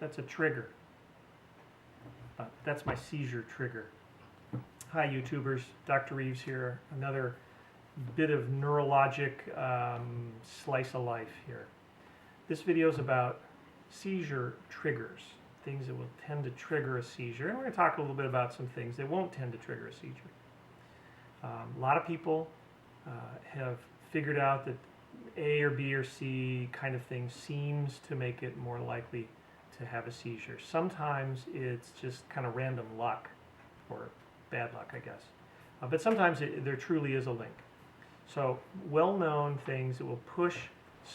That's a trigger. That's my seizure trigger. Hi YouTubers, Dr. Reeves here. Another bit of neurologic slice of life here. This video is about seizure triggers, things that will tend to trigger a seizure. And we're going to talk a little bit about some things that won't tend to trigger a seizure. A lot of people have figured out that A or B or C kind of thing seems to make it more likely to have a seizure. Sometimes it's just kind of random luck, or bad luck, I guess. But sometimes there truly is a link. So well-known things that will push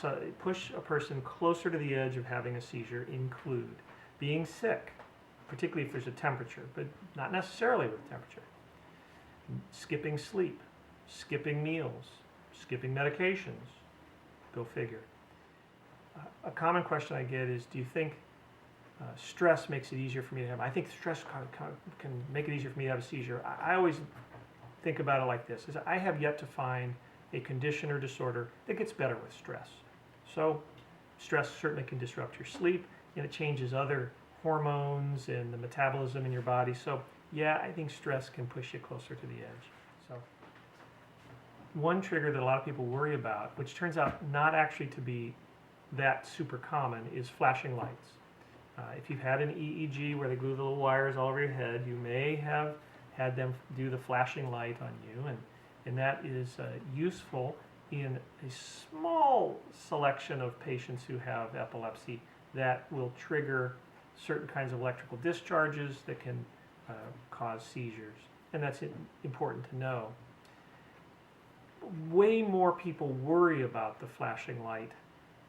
a person closer to the edge of having a seizure include being sick, particularly if there's a temperature, but not necessarily with temperature. Skipping sleep, skipping meals, skipping medications. Go figure. A common question I get is, do you think stress makes it easier for me to have? I think stress can make it easier for me to have a seizure. I always think about it like this: is I have yet to find a condition or disorder that gets better with stress. So stress certainly can disrupt your sleep, and it changes other hormones and the metabolism in your body. So yeah, I think stress can push you closer to the edge. So one trigger that a lot of people worry about, which turns out not actually to be that super common, is flashing lights. If you've had an EEG where they glue the little wires all over your head, you may have had them do the flashing light on you, and that is useful in a small selection of patients who have epilepsy that will trigger certain kinds of electrical discharges that can cause seizures, and that's important to know. Way more people worry about the flashing light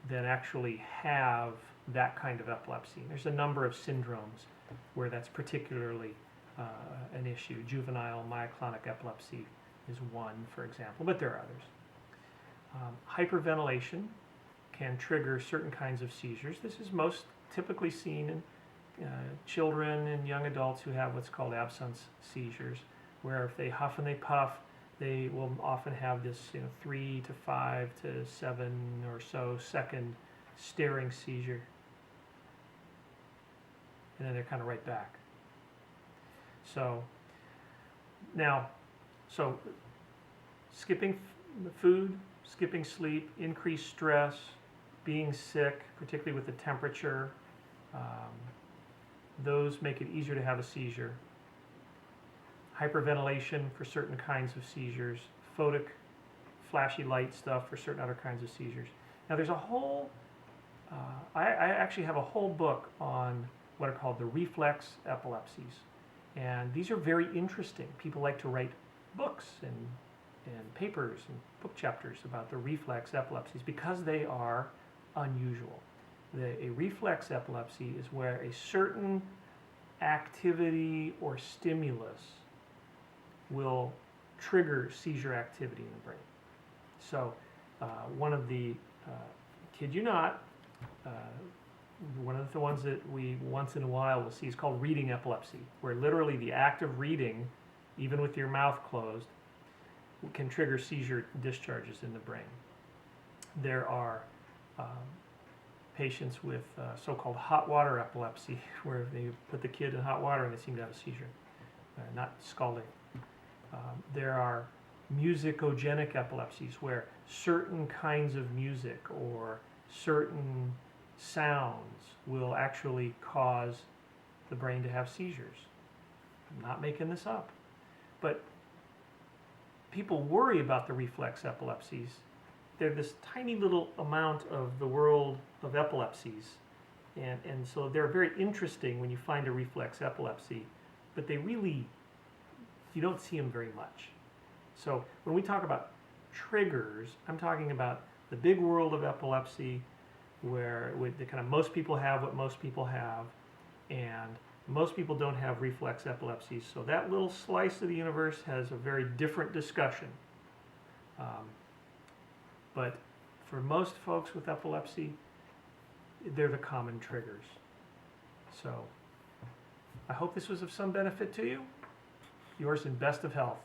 than actually have that kind of epilepsy. There's a number of syndromes where that's particularly an issue. Juvenile myoclonic epilepsy is one, for example, but there are others. Hyperventilation can trigger certain kinds of seizures. This is most typically seen in children and young adults who have what's called absence seizures, where if they huff and they puff, they will often have this 3 to 5 to 7 or so second staring seizure, and then they're kind of right back. So now, skipping food, skipping sleep, increased stress, being sick, particularly with the temperature, those make it easier to have a seizure. Hyperventilation for certain kinds of seizures, photic, flashy light stuff for certain other kinds of seizures. Now there's a whole, I actually have a whole book on what are called the reflex epilepsies. And these are very interesting. People like to write books and papers and book chapters about the reflex epilepsies because they are unusual. A reflex epilepsy is where a certain activity or stimulus will trigger seizure activity in the brain. So one of the, kid you not, one of the ones that we once in a while will see is called reading epilepsy, where literally the act of reading, even with your mouth closed, can trigger seizure discharges in the brain. There are patients with so-called hot water epilepsy, where they put the kid in hot water and they seem to have a seizure, not scalding. There are musicogenic epilepsies, where certain kinds of music or certain sounds will actually cause the brain to have seizures. I'm not making this up. But people worry about the reflex epilepsies. They're this tiny little amount of the world of epilepsies. And so they're very interesting when you find a reflex epilepsy, but they really, you don't see them very much. So when we talk about triggers, I'm talking about the big world of epilepsy, where the kind of most people have what most people have, and most people don't have reflex epilepsies. So that little slice of the universe has a very different discussion. But for most folks with epilepsy, they're the common triggers. So I hope this was of some benefit to you. Yours in best of health.